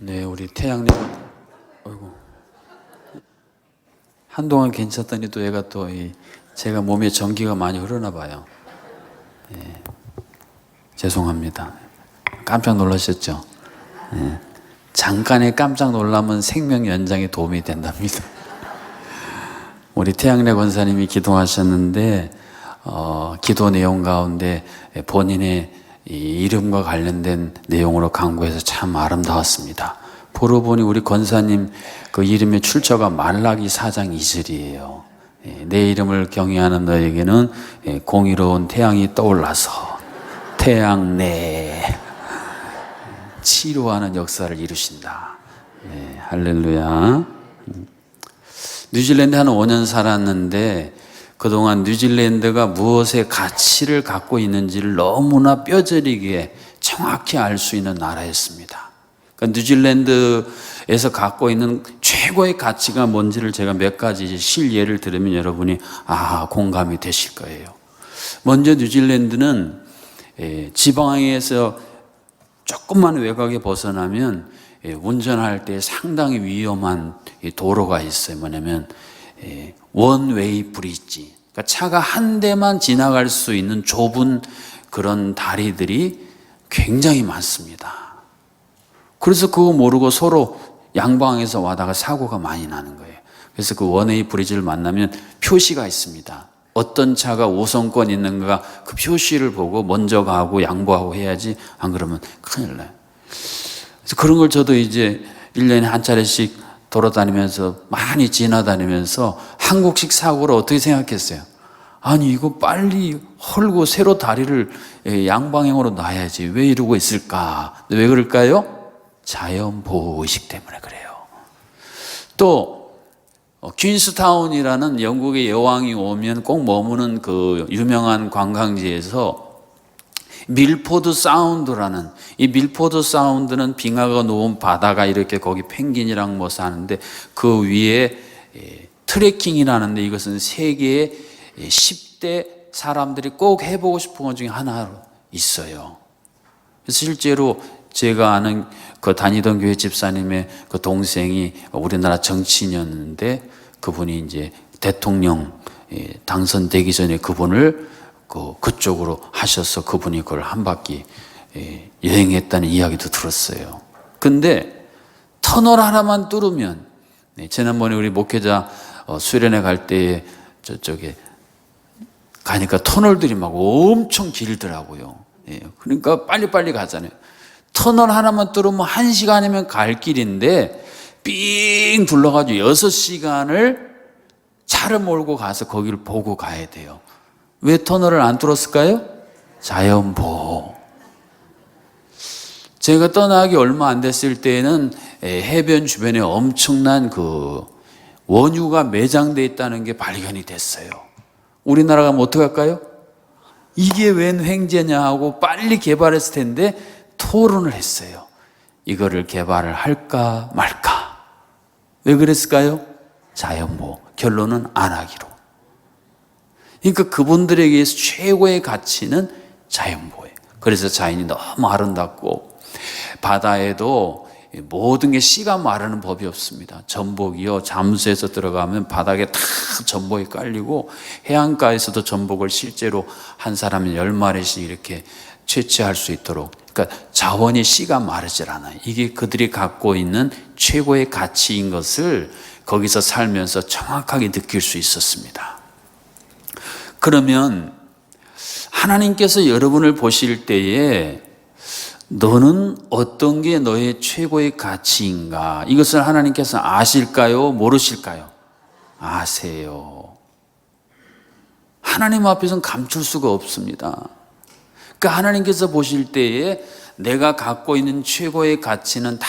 네, 우리 태양님, 어이구, 한동안 괜찮더니 또 얘가 제가 몸에 전기가 많이 흐르나 봐요. 네, 죄송합니다. 깜짝 놀라셨죠? 네, 잠깐의 깜짝 놀라면 생명 연장에 도움이 된답니다. 우리 태양래 권사님이 기도하셨는데, 기도 내용 가운데 본인의 이 이름과 관련된 내용으로 강구해서 참 아름다웠습니다. 보러 보니 우리 권사님 그 이름의 출처가 말라기 4장 2절이에요. 내 이름을 경외하는 너에게는 공의로운 태양이 떠올라서 태양내 치료하는 역사를 이루신다. 할렐루야. 뉴질랜드 한 5년 살았는데 그동안 뉴질랜드가 무엇의 가치를 갖고 있는지를 너무나 뼈저리게 정확히 알 수 있는 나라였습니다. 그러니까 뉴질랜드에서 갖고 있는 최고의 가치가 뭔지를 제가 몇 가지 실예를 들으면 여러분이 공감이 되실 거예요. 먼저 뉴질랜드는 지방에서 조금만 외곽에 벗어나면 운전할 때 상당히 위험한 도로가 있어요. 뭐냐면 원웨이 브릿지, 그러니까 차가 한 대만 지나갈 수 있는 좁은 그런 다리들이 굉장히 많습니다. 그래서 그거 모르고 서로 양방에서 와다가 사고가 많이 나는 거예요. 그래서 그 원웨이 브릿지를 만나면 표시가 있습니다. 어떤 차가 우선권 있는가 그 표시를 보고 먼저 가고 양보하고 해야지, 안 그러면 큰일 나요. 그래서 그런 걸 저도 이제 1년에 한 차례씩 돌아다니면서 많이 지나다니면서 한국식 사고를 어떻게 생각했어요? 아니 이거 빨리 헐고 새로 다리를 양방향으로 놔야지 왜 이러고 있을까? 왜 그럴까요? 자연보호의식 때문에 그래요. 또 퀸스타운이라는 영국의 여왕이 오면 꼭 머무는 그 유명한 관광지에서 밀포드 사운드라는, 이 밀포드 사운드는 빙하가 놓은 바다가 이렇게 거기 펭귄이랑 뭐 사는데 그 위에 트레킹이라는데 이것은 세계의 10대 사람들이 꼭 해보고 싶은 것 중에 하나로 있어요. 그래서 실제로 제가 아는 그 다니던 교회 집사님의 그 동생이 우리나라 정치인이었는데 그분이 이제 대통령 당선되기 전에 그분을 그쪽으로 하셔서 그분이 그걸 한 바퀴 여행했다는 이야기도 들었어요. 근데 터널 하나만 뚫으면, 지난번에 우리 목회자 수련회 갈 때에 저쪽에 가니까 터널들이 막 엄청 길더라고요. 그러니까 빨리빨리 가잖아요. 터널 하나만 뚫으면 1시간이면 갈 길인데 삥 둘러가지고 6시간을 차를 몰고 가서 거기를 보고 가야 돼요. 왜 터널을 안 뚫었을까요? 자연보호. 제가 떠나기 얼마 안 됐을 때에는 해변 주변에 엄청난 그 원유가 매장되어 있다는 게 발견이 됐어요. 우리나라 가면 어떡할까요? 이게 웬 횡재냐 하고 빨리 개발했을 텐데 토론을 했어요. 이거를 개발을 할까 말까. 왜 그랬을까요? 자연보호. 결론은 안 하기로. 그러니까 그분들에게 최고의 가치는 자연보호예요. 그래서 자연이 너무 아름답고 바다에도 모든 게 씨가 마르는 법이 없습니다. 전복이요, 잠수해서 들어가면 바닥에 다 전복이 깔리고 해안가에서도 전복을 실제로 한 사람이 10마리씩 이렇게 채취할 수 있도록, 그러니까 자원이 씨가 마르질 않아요. 이게 그들이 갖고 있는 최고의 가치인 것을 거기서 살면서 정확하게 느낄 수 있었습니다. 그러면 하나님께서 여러분을 보실 때에 너는 어떤 게 너의 최고의 가치인가? 이것을 하나님께서 아실까요? 모르실까요? 아세요. 하나님 앞에서는 감출 수가 없습니다. 그러니까 하나님께서 보실 때에 내가 갖고 있는 최고의 가치는 다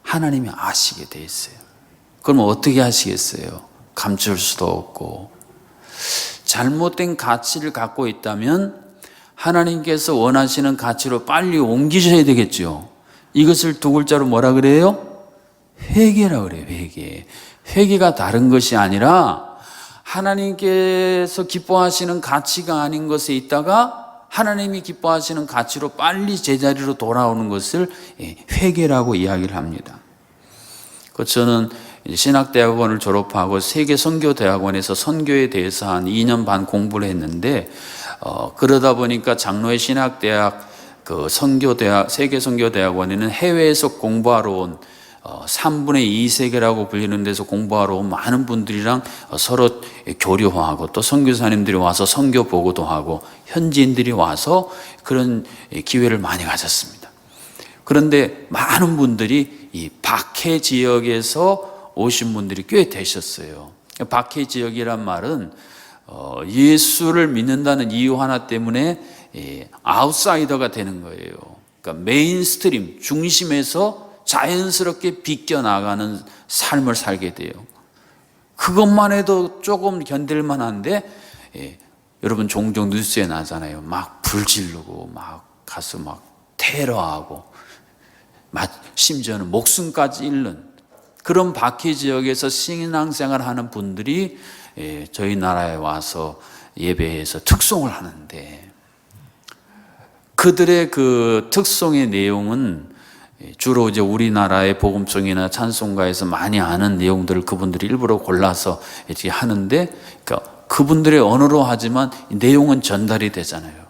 하나님이 아시게 돼 있어요. 그럼 어떻게 하시겠어요? 감출 수도 없고. 잘못된 가치를 갖고 있다면 하나님께서 원하시는 가치로 빨리 옮기셔야 되겠죠. 이것을 두 글자로 뭐라 그래요? 회개라 그래요. 회개. 회개가 다른 것이 아니라 하나님께서 기뻐하시는 가치가 아닌 것에 있다가 하나님이 기뻐하시는 가치로 빨리 제자리로 돌아오는 것을 회개라고 이야기를 합니다. 저는 신학대학원을 졸업하고 세계선교대학원에서 선교에 대해서 한 2년 반 공부를 했는데, 그러다 보니까 장로의 신학대학 그 세계선교대학원에는 해외에서 공부하러 온 3분의 2 세계라고 불리는 데서 공부하러 온 많은 분들이랑 서로 교류하고, 또 선교사님들이 와서 선교 보고도 하고 현지인들이 와서 그런 기회를 많이 가졌습니다. 그런데 많은 분들이 이 박해 지역에서 오신 분들이 꽤 되셨어요. 박해 지역이란 말은 예수를 믿는다는 이유 하나 때문에 아웃사이더가 되는 거예요. 그러니까 메인스트림, 중심에서 자연스럽게 비껴나가는 삶을 살게 돼요. 그것만 해도 조금 견딜만 한데, 여러분 종종 뉴스에 나잖아요. 막 불지르고 막 가서 막 테러하고 심지어는 목숨까지 잃는 그런 박해 지역에서 신앙생활 하는 분들이 저희 나라에 와서 예배해서 특송을 하는데, 그들의 그 특송의 내용은 주로 이제 우리나라의 복음송이나 찬송가에서 많이 아는 내용들을 그분들이 일부러 골라서 이렇게 하는데, 그러니까 그분들의 언어로 하지만 내용은 전달이 되잖아요.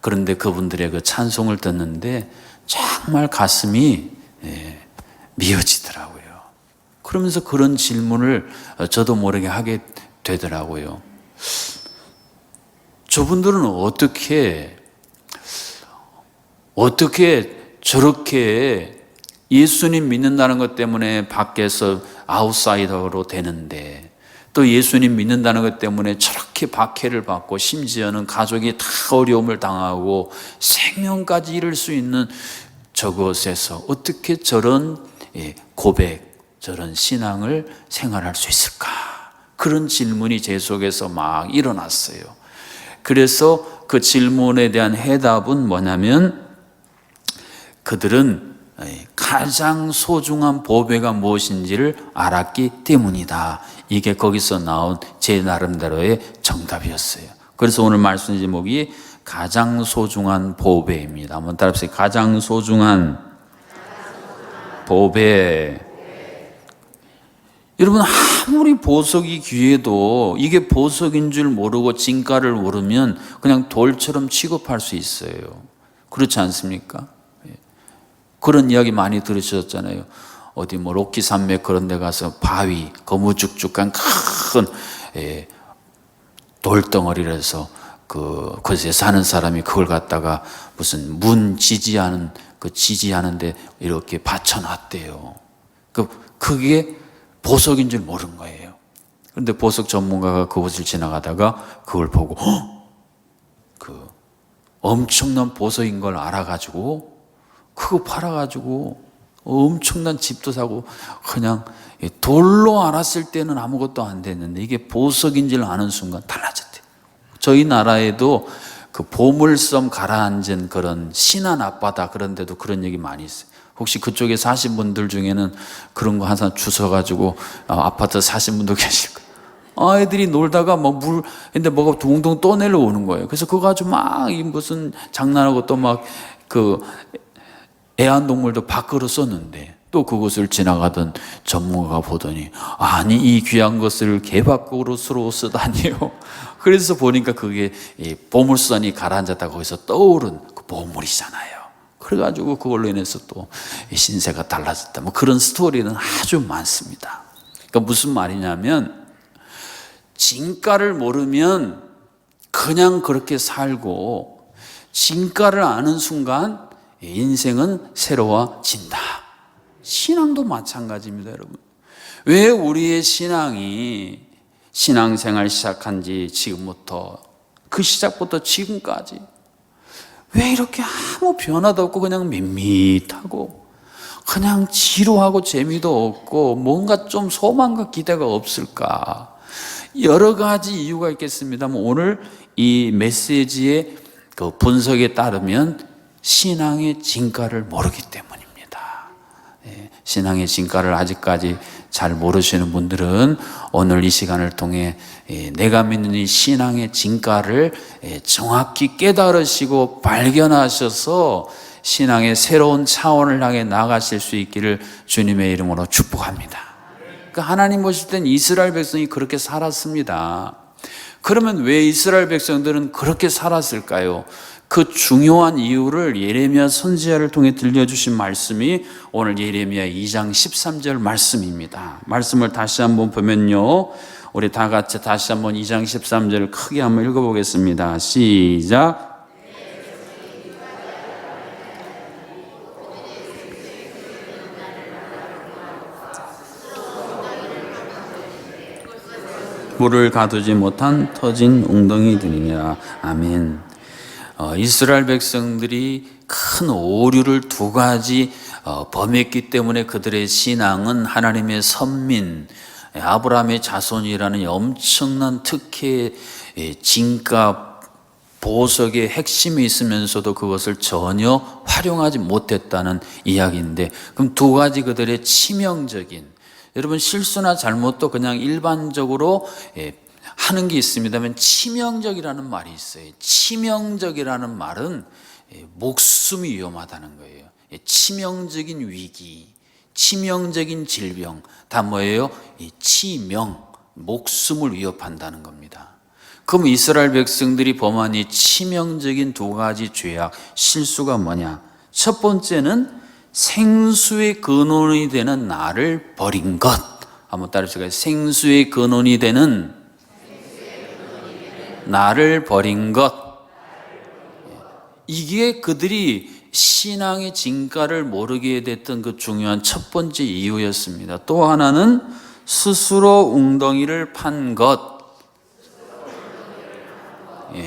그런데 그분들의 그 찬송을 듣는데 정말 가슴이 미어지더라고요. 그러면서 그런 질문을 저도 모르게 하게 되더라고요. 저분들은 어떻게 저렇게 예수님 믿는다는 것 때문에 밖에서 아웃사이더로 되는데, 또 예수님 믿는다는 것 때문에 저렇게 박해를 받고 심지어는 가족이 다 어려움을 당하고 생명까지 잃을 수 있는 저곳에서 어떻게 저런 고백, 저런 신앙을 생활할 수 있을까? 그런 질문이 제 속에서 막 일어났어요. 그래서 그 질문에 대한 해답은 뭐냐면, 그들은 가장 소중한 보배가 무엇인지를 알았기 때문이다. 이게 거기서 나온 제 나름대로의 정답이었어요. 그래서 오늘 말씀 제목이 가장 소중한 보배입니다. 한번 따라해보세요. 가장 소중한 보배. 여러분, 아무리 보석이 귀해도 이게 보석인 줄 모르고 진가를 모르면 그냥 돌처럼 취급할 수 있어요. 그렇지 않습니까? 그런 이야기 많이 들으셨잖아요. 어디 뭐 로키 산맥 그런 데 가서 바위, 거무죽죽한 큰 돌덩어리를 해서 그곳에 사는 사람이 그걸 갖다가 무슨 문 지지하는 지지하는데 이렇게 받쳐놨대요. 그게 보석인 줄 모른 거예요. 그런데 보석 전문가가 그곳을 지나가다가 그걸 보고 그 엄청난 보석인 걸 알아가지고 그거 팔아가지고 엄청난 집도 사고, 그냥 돌로 알았을 때는 아무것도 안 됐는데 이게 보석인 줄 아는 순간 달라졌대요. 저희 나라에도 그 보물섬 가라앉은 그런 신안 앞바다 그런 데도 그런 얘기 많이 있어요. 혹시 그쪽에 사신 분들 중에는 그런 거 항상 주워가지고 아파트 사신 분도 계실 거예요. 아이들이 놀다가 근데 뭐가 둥둥 떠내려 오는 거예요. 그래서 그거 가지고 막 무슨 장난하고 또 막 애완동물도 밖으로 쏘는데, 또 그것을 지나가던 전문가가 보더니 아니 이 귀한 것을 개 밖으로 쓰다니요. 그래서 보니까 그게 보물선이 가라앉았다 거기서 떠오른 그 보물이잖아요. 그래가지고 그걸로 인해서 또 신세가 달라졌다. 뭐 그런 스토리는 아주 많습니다. 그러니까 무슨 말이냐면, 진가를 모르면 그냥 그렇게 살고, 진가를 아는 순간 인생은 새로워진다. 신앙도 마찬가지입니다, 여러분. 왜 우리의 신앙생활 시작한 지 지금부터, 그 시작부터 지금까지 왜 이렇게 아무 변화도 없고 그냥 밋밋하고 그냥 지루하고 재미도 없고 뭔가 좀 소망과 기대가 없을까? 여러 가지 이유가 있겠습니다만 오늘 이 메시지의 그 분석에 따르면 신앙의 진가를 모르기 때문입니다. 신앙의 진가를 아직까지 잘 모르시는 분들은 오늘 이 시간을 통해 내가 믿는 이 신앙의 진가를 정확히 깨달으시고 발견하셔서 신앙의 새로운 차원을 향해 나가실 수 있기를 주님의 이름으로 축복합니다. 그러니까 하나님 보실 땐 이스라엘 백성이 그렇게 살았습니다. 그러면 왜 이스라엘 백성들은 그렇게 살았을까요? 그 중요한 이유를 예레미야 선지자를 통해 들려주신 말씀이 오늘 예레미야 2장 13절 말씀입니다. 말씀을 다시 한번 보면요, 우리 다 같이 다시 한번 2장 13절을 크게 한번 읽어보겠습니다. 시작. 물을 가두지 못한 터진 웅덩이들이니라. 아멘. 이스라엘 백성들이 큰 오류를 두 가지 범했기 때문에 그들의 신앙은 하나님의 선민, 아브라함의 자손이라는 엄청난 특혜의 진가 보석의 핵심이 있으면서도 그것을 전혀 활용하지 못했다는 이야기인데, 그럼 두 가지 그들의 치명적인, 여러분 실수나 잘못도 그냥 일반적으로 하는 게 있습니다만 치명적이라는 말이 있어요. 치명적이라는 말은 목숨이 위험하다는 거예요. 치명적인 위기, 치명적인 질병, 다 뭐예요? 치명, 목숨을 위협한다는 겁니다. 그럼 이스라엘 백성들이 범한 이 치명적인 두 가지 죄악, 실수가 뭐냐? 첫 번째는 생수의 근원이 되는 나를 버린 것. 한번 따라해볼까요? 생수의 근원이 되는 나를 버린 것. 이게 그들이 신앙의 진가를 모르게 됐던 그 중요한 첫 번째 이유였습니다. 또 하나는 스스로 웅덩이를 판 것.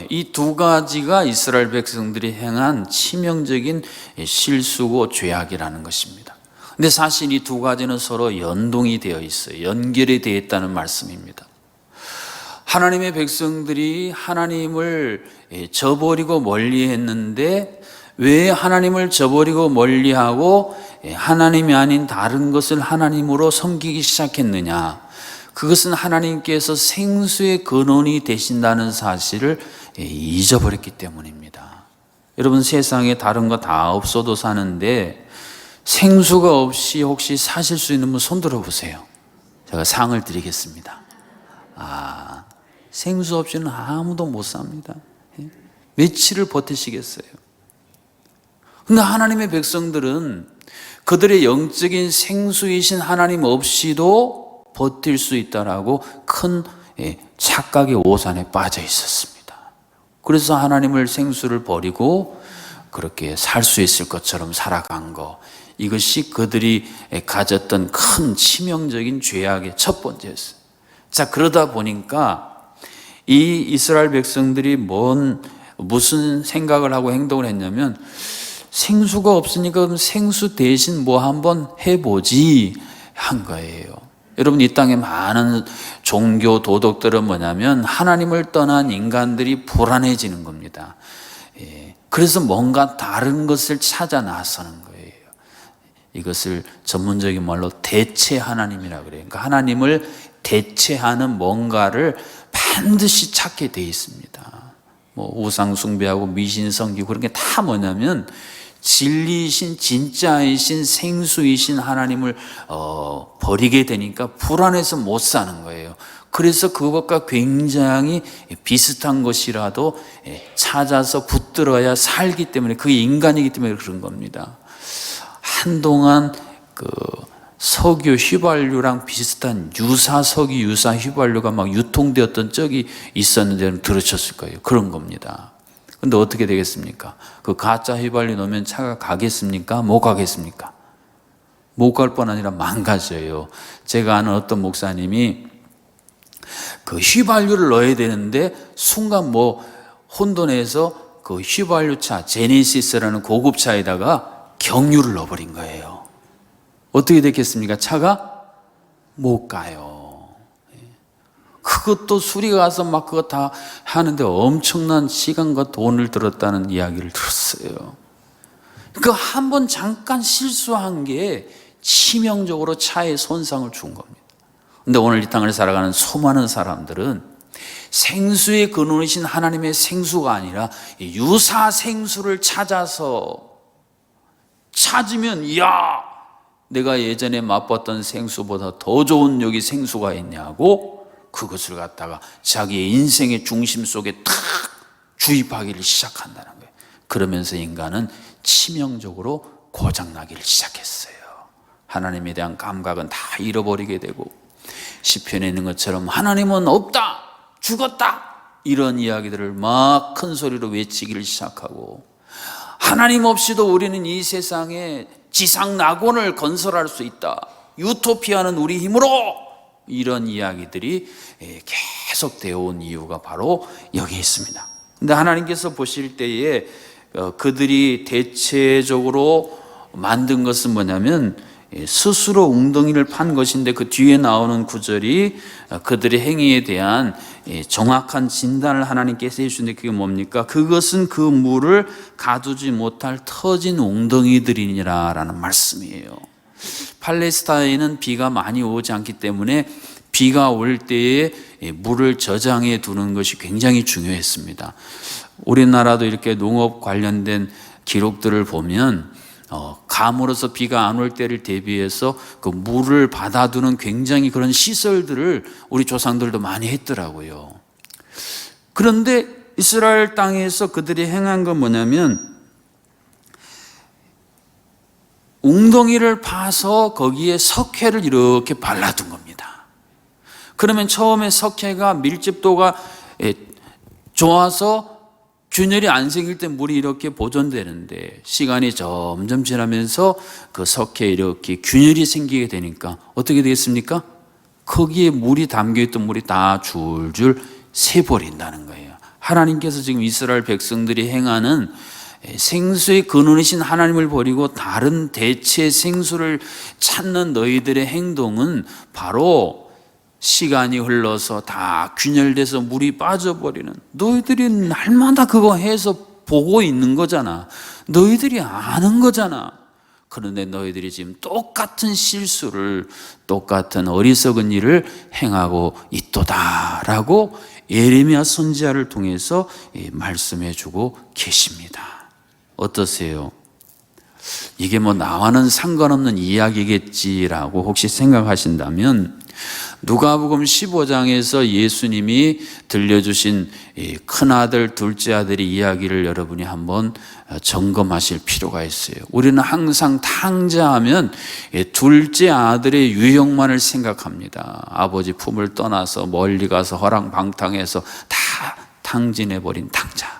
이 두 가지가 이스라엘 백성들이 행한 치명적인 실수고 죄악이라는 것입니다. 근데 사실 이 두 가지는 서로 연동이 되어 있어요. 연결이 되어 있다는 말씀입니다. 하나님의 백성들이 하나님을 저버리고 멀리 했는데 왜 하나님을 저버리고 멀리하고 하나님이 아닌 다른 것을 하나님으로 섬기기 시작했느냐? 그것은 하나님께서 생수의 근원이 되신다는 사실을 잊어버렸기 때문입니다. 여러분, 세상에 다른 거 다 없어도 사는데 생수가 없이 혹시 사실 수 있는 분 손 들어보세요. 제가 상을 드리겠습니다. 생수 없이는 아무도 못 삽니다. 며칠을 버티시겠어요? 근데 하나님의 백성들은 그들의 영적인 생수이신 하나님 없이도 버틸 수 있다라고 큰 착각의 오산에 빠져 있었습니다. 그래서 하나님을 생수를 버리고 그렇게 살 수 있을 것처럼 살아간 거, 이것이 그들이 가졌던 큰 치명적인 죄악의 첫 번째였어요. 자, 그러다 보니까 이 이스라엘 백성들이 무슨 생각을 하고 행동을 했냐면, 생수가 없으니까 그럼 생수 대신 뭐 한번 해보지 한 거예요. 여러분, 이 땅에 많은 종교 도덕들은 뭐냐면 하나님을 떠난 인간들이 불안해지는 겁니다. 그래서 뭔가 다른 것을 찾아 나서는 거예요. 이것을 전문적인 말로 대체 하나님이라고 그래요. 그러니까 하나님을 대체하는 뭔가를 반드시 찾게 돼 있습니다. 뭐 우상 숭배하고 미신 섬기고 그런 게 다 뭐냐면 진리이신 진짜이신 생수이신 하나님을 버리게 되니까 불안해서 못 사는 거예요. 그래서 그것과 굉장히 비슷한 것이라도 찾아서 붙들어야 살기 때문에, 그게 인간이기 때문에 그런 겁니다. 한동안 석유 휘발유랑 비슷한 석유 유사 휘발유가 막 유통되었던 적이 있었는데 들으셨을 거예요. 그런 겁니다. 근데 어떻게 되겠습니까? 그 가짜 휘발유 넣으면 차가 가겠습니까? 못 가겠습니까? 못 갈 뿐 아니라 망가져요. 제가 아는 어떤 목사님이 그 휘발유를 넣어야 되는데 순간 혼돈해서 그 휘발유차 제네시스라는 고급차에다가 경유를 넣어버린 거예요. 어떻게 됐겠습니까? 차가 못 가요. 그것도 수리가 가서 막 그거 다 하는데 엄청난 시간과 돈을 들었다는 이야기를 들었어요. 그 한 번 잠깐 실수한 게 치명적으로 차에 손상을 준 겁니다. 근데 오늘 이 땅을 살아가는 수많은 사람들은 생수의 근원이신 하나님의 생수가 아니라 유사 생수를 찾으면 이야, 내가 예전에 맛봤던 생수보다 더 좋은 여기 생수가 있냐고 그것을 갖다가 자기의 인생의 중심 속에 탁 주입하기를 시작한다는 거예요. 그러면서 인간은 치명적으로 고장나기를 시작했어요. 하나님에 대한 감각은 다 잃어버리게 되고, 시편에 있는 것처럼 하나님은 없다, 죽었다, 이런 이야기들을 막 큰 소리로 외치기를 시작하고, 하나님 없이도 우리는 이 세상에 지상 낙원을 건설할 수 있다, 유토피아는 우리 힘으로, 이런 이야기들이 계속 되어 온 이유가 바로 여기 있습니다. 근데 하나님께서 보실 때에 그들이 대체적으로 만든 것은 뭐냐면 스스로 웅덩이를 판 것인데, 그 뒤에 나오는 구절이 그들의 행위에 대한 정확한 진단을 하나님께서 해주시는데, 그게 뭡니까? 그것은 그 물을 가두지 못할 터진 웅덩이들이니라 라는 말씀이에요. 팔레스타인은 비가 많이 오지 않기 때문에 비가 올 때에 물을 저장해 두는 것이 굉장히 중요했습니다. 우리나라도 이렇게 농업 관련된 기록들을 보면 가물어서 비가 안 올 때를 대비해서 그 물을 받아두는 굉장히 그런 시설들을 우리 조상들도 많이 했더라고요. 그런데 이스라엘 땅에서 그들이 행한 건 뭐냐면, 웅덩이를 파서 거기에 석회를 이렇게 발라둔 겁니다. 그러면 처음에 석회가 밀집도가 좋아서 균열이 안 생길 때 물이 이렇게 보존되는데, 시간이 점점 지나면서 그 석회에 이렇게 균열이 생기게 되니까 어떻게 되겠습니까? 거기에 물이 담겨있던 물이 다 줄줄 새버린다는 거예요. 하나님께서 지금 이스라엘 백성들이 행하는 생수의 근원이신 하나님을 버리고 다른 대체 생수를 찾는 너희들의 행동은 바로 시간이 흘러서 다 균열돼서 물이 빠져버리는, 너희들이 날마다 그거 해서 보고 있는 거잖아. 너희들이 아는 거잖아. 그런데 너희들이 지금 똑같은 실수를, 똑같은 어리석은 일을 행하고 있도다라고 예레미야 선지자를 통해서 말씀해 주고 계십니다. 어떠세요? 이게 뭐 나와는 상관없는 이야기겠지라고 혹시 생각하신다면, 누가복음 15장에서 예수님이 들려주신 큰아들, 둘째 아들의 이야기를 여러분이 한번 점검하실 필요가 있어요. 우리는 항상 탕자하면 둘째 아들의 유형만을 생각합니다. 아버지 품을 떠나서 멀리 가서 허랑방탕해서 다 탕진해버린 탕자.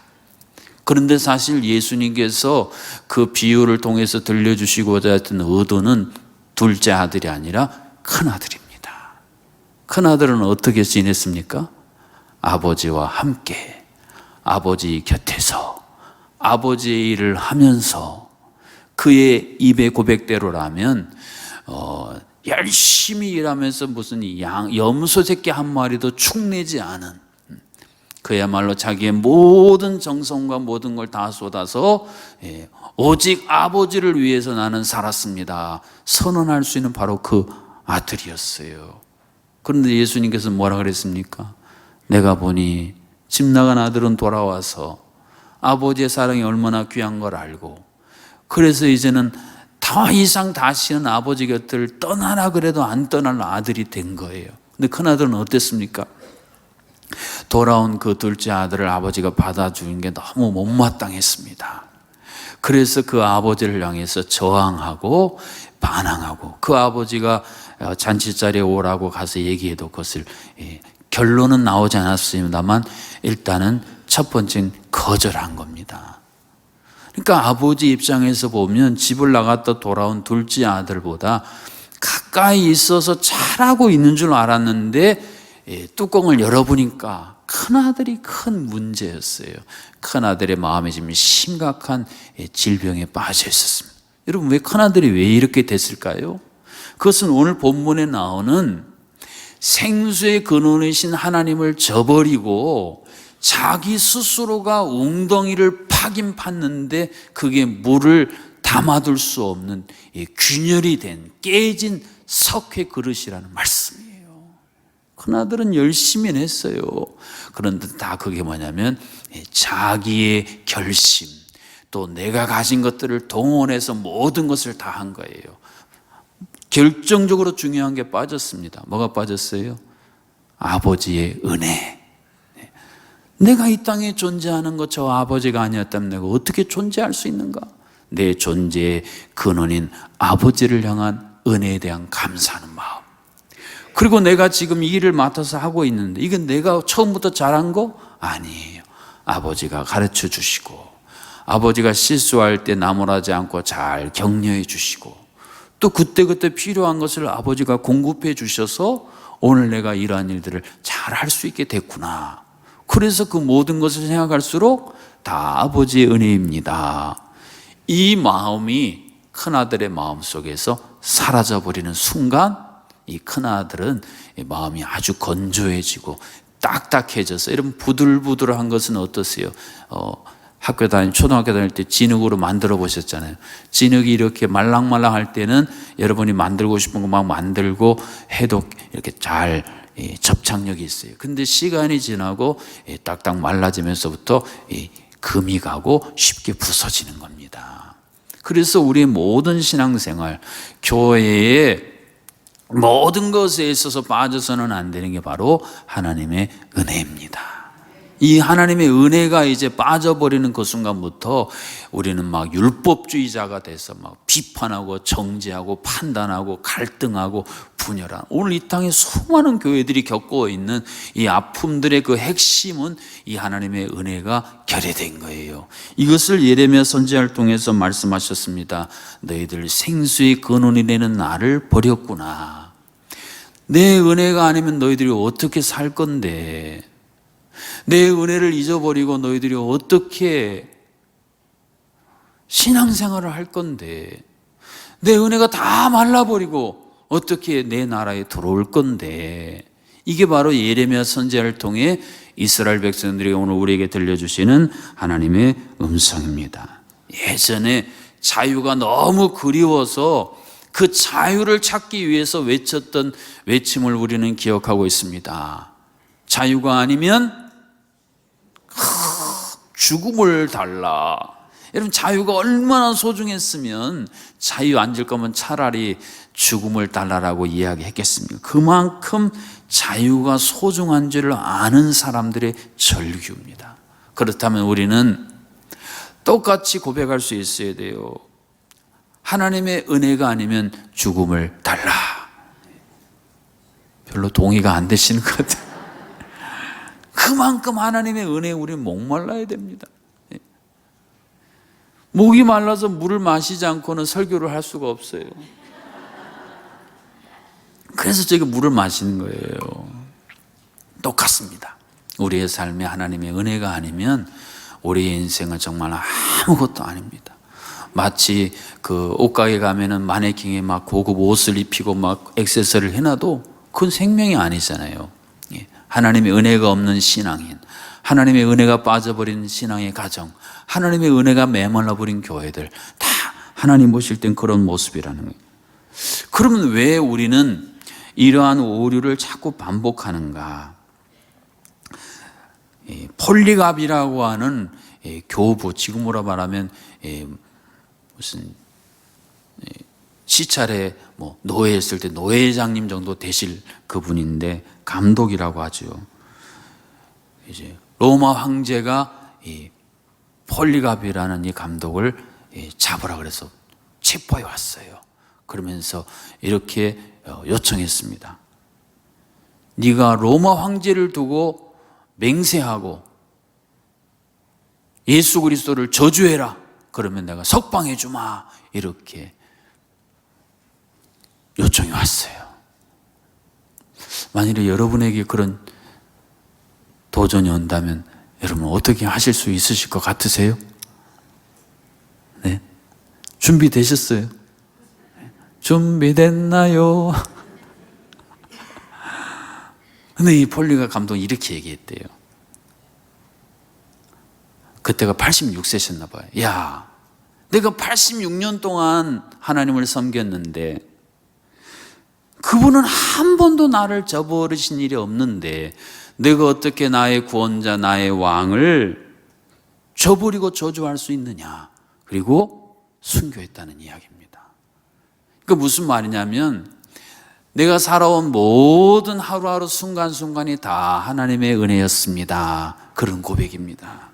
그런데 사실 예수님께서 그 비유를 통해서 들려주시고자 했던 의도는 둘째 아들이 아니라 큰아들입니다. 큰아들은 어떻게 지냈습니까? 아버지와 함께, 아버지 곁에서 아버지의 일을 하면서, 그의 입의 고백대로라면 열심히 일하면서 무슨 염소 새끼 한 마리도 축내지 않은, 그야말로 자기의 모든 정성과 모든 걸 다 쏟아서 오직 아버지를 위해서 나는 살았습니다 선언할 수 있는 바로 그 아들이었어요. 그런데 예수님께서 뭐라 그랬습니까? 내가 보니 집 나간 아들은 돌아와서 아버지의 사랑이 얼마나 귀한 걸 알고, 그래서 이제는 더 이상 다시는 아버지 곁을 떠나라 그래도 안 떠날 아들이 된 거예요. 근데 큰아들은 어땠습니까? 돌아온 그 둘째 아들을 아버지가 받아주는 게 너무 못마땅했습니다. 그래서 그 아버지를 향해서 저항하고 반항하고, 그 아버지가 잔치자리에 오라고 가서 얘기해도 그것을 결론은 나오지 않았습니다만 일단은 첫 번째는 거절한 겁니다. 그러니까 아버지 입장에서 보면 집을 나갔다 돌아온 둘째 아들보다 가까이 있어서 잘하고 있는 줄 알았는데 뚜껑을 열어보니까 큰아들이 큰 문제였어요. 큰아들의 마음에 지금 심각한 질병에 빠져 있었습니다. 여러분, 왜 큰아들이 왜 이렇게 됐을까요? 그것은 오늘 본문에 나오는 생수의 근원이신 하나님을 저버리고 자기 스스로가 웅덩이를 파긴 팠는데 그게 물을 담아둘 수 없는 이 균열이 된 깨진 석회 그릇이라는 말씀이에요. 큰아들은 열심히 했어요. 그런데 다 그게 뭐냐면 자기의 결심, 또 내가 가진 것들을 동원해서 모든 것을 다 한 거예요. 결정적으로 중요한 게 빠졌습니다. 뭐가 빠졌어요? 아버지의 은혜. 내가 이 땅에 존재하는 것 저 아버지가 아니었다면 내가 어떻게 존재할 수 있는가? 내 존재의 근원인 아버지를 향한 은혜에 대한 감사하는 마음. 그리고 내가 지금 이 일을 맡아서 하고 있는데 이건 내가 처음부터 잘한 거 아니에요. 아버지가 가르쳐 주시고, 아버지가 실수할 때 나무라지 않고 잘 격려해 주시고, 또 그때그때 필요한 것을 아버지가 공급해 주셔서 오늘 내가 이러한 일들을 잘 할 수 있게 됐구나. 그래서 그 모든 것을 생각할수록 다 아버지의 은혜입니다. 이 마음이 큰아들의 마음 속에서 사라져버리는 순간 이 큰아들은 마음이 아주 건조해지고 딱딱해져서, 여러분 부들부들한 것은 어떠세요? 초등학교 다닐 때 진흙으로 만들어 보셨잖아요. 진흙이 이렇게 말랑말랑할 때는 여러분이 만들고 싶은 거 막 만들고 해도 이렇게 잘 접착력이 있어요. 근데 시간이 지나고 딱딱 말라지면서부터 금이 가고 쉽게 부서지는 겁니다. 그래서 우리의 모든 신앙생활, 교회의 모든 것에 있어서 빠져서는 안 되는 게 바로 하나님의 은혜입니다. 이 하나님의 은혜가 이제 빠져버리는 그 순간부터 우리는 막 율법주의자가 돼서 막 비판하고 정죄하고 판단하고 갈등하고 분열한, 오늘 이 땅에 수많은 교회들이 겪고 있는 이 아픔들의 그 핵심은 이 하나님의 은혜가 결여된 거예요. 이것을 예레미야 선지자를 통해서 말씀하셨습니다. 너희들 생수의 근원이 되는 나를 버렸구나. 내 은혜가 아니면 너희들이 어떻게 살 건데, 내 은혜를 잊어버리고 너희들이 어떻게 신앙생활을 할 건데, 내 은혜가 다 말라버리고 어떻게 내 나라에 들어올 건데. 이게 바로 예레미야 선지자를 통해 이스라엘 백성들이 오늘 우리에게 들려주시는 하나님의 음성입니다. 예전에 자유가 너무 그리워서 그 자유를 찾기 위해서 외쳤던 외침을 우리는 기억하고 있습니다. 자유가 아니면 죽음을 달라. 여러분, 자유가 얼마나 소중했으면 자유 안 줄 거면 차라리 죽음을 달라라고 이야기했겠습니까? 그만큼 자유가 소중한 줄을 아는 사람들의 절규입니다. 그렇다면 우리는 똑같이 고백할 수 있어야 돼요. 하나님의 은혜가 아니면 죽음을 달라. 별로 동의가 안 되시는 것 같아요. 그만큼 하나님의 은혜에 우리는 목말라야 됩니다. 목이 말라서 물을 마시지 않고는 설교를 할 수가 없어요. 그래서 제가 물을 마시는 거예요. 똑같습니다. 우리의 삶에 하나님의 은혜가 아니면 우리의 인생은 정말 아무것도 아닙니다. 마치 그 옷가게 가면은 마네킹에 막 고급 옷을 입히고 막 액세서리를 해놔도 그건 생명이 아니잖아요. 하나님의 은혜가 없는 신앙인, 하나님의 은혜가 빠져버린 신앙의 가정, 하나님의 은혜가 메말라버린 교회들, 다 하나님 보실 땐 그런 모습이라는 거예요. 그러면 왜 우리는 이러한 오류를 자꾸 반복하는가? 폴리갑이라고 하는 교부, 지금으로 말하면 무슨 시찰에 노예했을 때 노예장님 정도 되실 그분인데, 감독이라고 하죠. 이제 로마 황제가 이 폴리갑이라는 이 감독을 잡으라 그래서 체포해 왔어요. 그러면서 이렇게 요청했습니다. 네가 로마 황제를 두고 맹세하고 예수 그리스도를 저주해라. 그러면 내가 석방해 주마. 이렇게 요청이 왔어요. 만일에 여러분에게 그런 도전이 온다면 여러분 어떻게 하실 수 있으실 것 같으세요? 네? 준비되셨어요? 준비됐나요? 근데 이 폴리갑 감독이 이렇게 얘기했대요. 그때가 86세셨나 봐요. 야, 내가 86년 동안 하나님을 섬겼는데 그분은 한 번도 나를 저버리신 일이 없는데 내가 어떻게 나의 구원자, 나의 왕을 저버리고 저주할 수 있느냐. 그리고 순교했다는 이야기입니다. 그 무슨 말이냐면 내가 살아온 모든 하루하루 순간순간이 다 하나님의 은혜였습니다. 그런 고백입니다.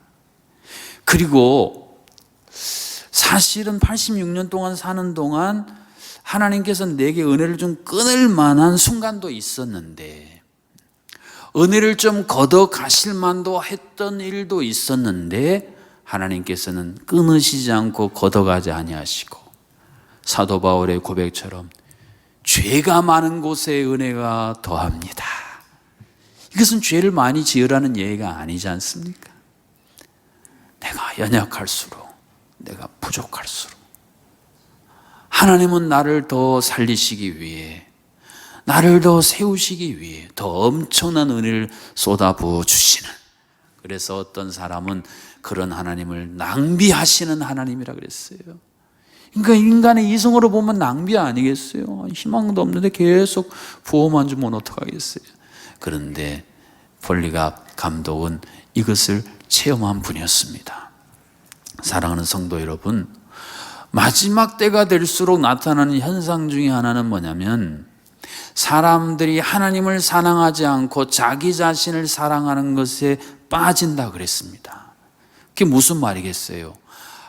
그리고 사실은 86년 동안 사는 동안 하나님께서 내게 은혜를 좀 끊을 만한 순간도 있었는데, 은혜를 좀 걷어 가실 만도 했던 일도 있었는데 하나님께서는 끊으시지 않고 걷어가지 아니하시고, 사도 바울의 고백처럼 죄가 많은 곳에 은혜가 더합니다. 이것은 죄를 많이 지으라는 얘기가 아니지 않습니까? 내가 연약할수록, 내가 부족할수록 하나님은 나를 더 살리시기 위해, 나를 더 세우시기 위해 더 엄청난 은혜를 쏟아부어 주시는, 그래서 어떤 사람은 그런 하나님을 낭비하시는 하나님이라 그랬어요. 그러니까 인간의 이성으로 보면 낭비 아니겠어요? 희망도 없는데 계속 부어만 주면 어떡하겠어요? 그런데 폴리갑 감독은 이것을 체험한 분이었습니다. 사랑하는 성도 여러분, 마지막 때가 될수록 나타나는 현상 중에 하나는 뭐냐면 사람들이 하나님을 사랑하지 않고 자기 자신을 사랑하는 것에 빠진다 그랬습니다. 그게 무슨 말이겠어요?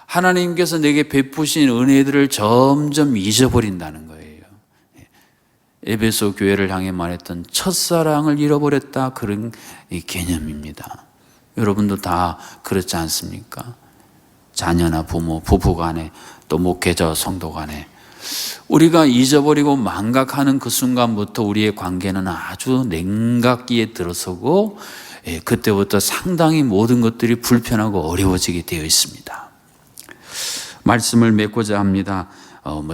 하나님께서 내게 베푸신 은혜들을 점점 잊어버린다는 거예요. 에베소 교회를 향해 말했던 첫사랑을 잃어버렸다, 그런 개념입니다. 여러분도 다 그렇지 않습니까? 자녀나 부모, 부부 간에, 또 목회자, 성도 간에 우리가 잊어버리고 망각하는 그 순간부터 우리의 관계는 아주 냉각기에 들어서고, 그때부터 상당히 모든 것들이 불편하고 어려워지게 되어 있습니다. 말씀을 맺고자 합니다.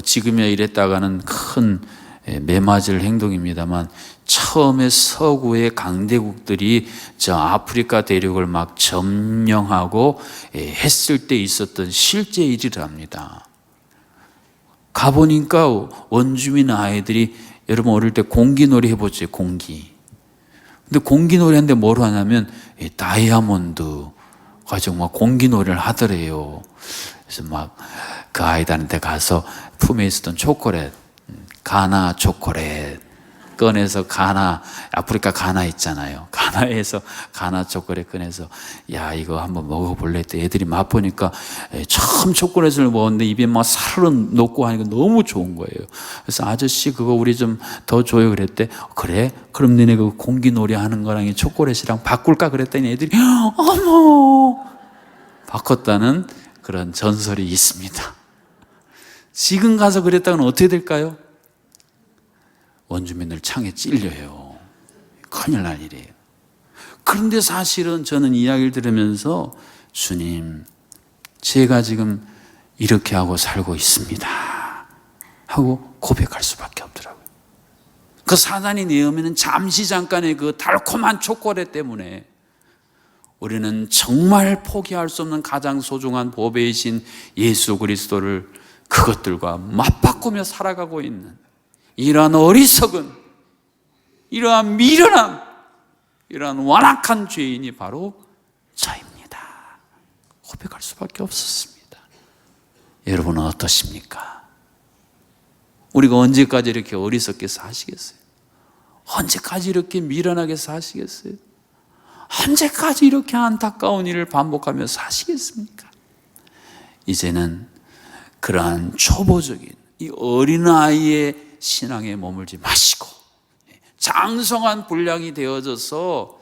지금이야 이랬다가는 큰 매맞을 행동입니다만, 처음에 서구의 강대국들이 저 아프리카 대륙을 막 점령하고 했을 때 있었던 실제 일이랍니다. 가보니까 원주민 아이들이, 여러분 어릴 때 공기놀이 해보죠, 공기. 근데 공기놀이 하는데 뭘 하냐면 다이아몬드 가지고 막 공기놀이를 하더래요. 그래서 막 그 아이들한테 가서 품에 있었던 초콜릿, 가나 초콜릿 꺼내서, 가나, 아프리카 가나 있잖아요. 가나에서 가나 초콜릿 꺼내서, 야, 이거 한번 먹어볼래 했더니 애들이 맛보니까 처음 초콜릿을 먹었는데 입에 막 사르르 녹고 하니까 너무 좋은 거예요. 그래서 아저씨 그거 우리 좀 더 줘요 그랬대. 그래? 그럼 너네 그 공기놀이 하는 거랑 이 초콜릿이랑 바꿀까 그랬더니 애들이 어머 바꿨다는 그런 전설이 있습니다. 지금 가서 그랬다면 어떻게 될까요? 원주민들 창에 찔려요. 큰일 날 일이에요. 그런데 사실은 저는 이야기를 들으면서, 주님, 제가 지금 이렇게 하고 살고 있습니다 하고 고백할 수밖에 없더라고요. 그 사단이 내어오면 잠시 잠깐의 그 달콤한 초콜릿 때문에 우리는 정말 포기할 수 없는 가장 소중한 보배이신 예수 그리스도를 그것들과 맞바꾸며 살아가고 있는 이러한 어리석은, 이러한 미련한, 이러한 완악한 죄인이 바로 저입니다. 고백할 수밖에 없었습니다. 여러분은 어떠십니까? 우리가 언제까지 이렇게 어리석게 사시겠어요? 언제까지 이렇게 미련하게 사시겠어요? 언제까지 이렇게 안타까운 일을 반복하며 사시겠습니까? 이제는 그러한 초보적인 이 어린아이의 신앙에 머물지 마시고 장성한 분량이 되어져서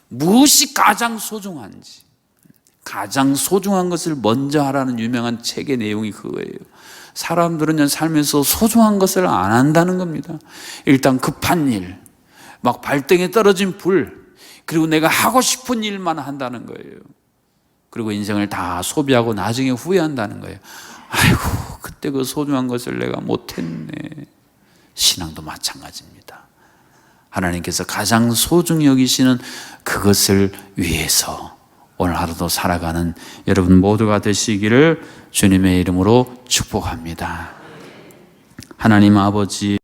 무엇이 가장 소중한지, 가장 소중한 것을 먼저 하라는 유명한 책의 내용이 그거예요. 사람들은 살면서 소중한 것을 안 한다는 겁니다. 일단 급한 일, 막 발등에 떨어진 불, 그리고 내가 하고 싶은 일만 한다는 거예요. 그리고 인생을 다 소비하고 나중에 후회한다는 거예요. 아이고, 그때 그 소중한 것을 내가 못했네. 신앙도 마찬가지입니다. 하나님께서 가장 소중히 여기시는 그것을 위해서 오늘 하루도 살아가는 여러분 모두가 되시기를 주님의 이름으로 축복합니다. 하나님 아버지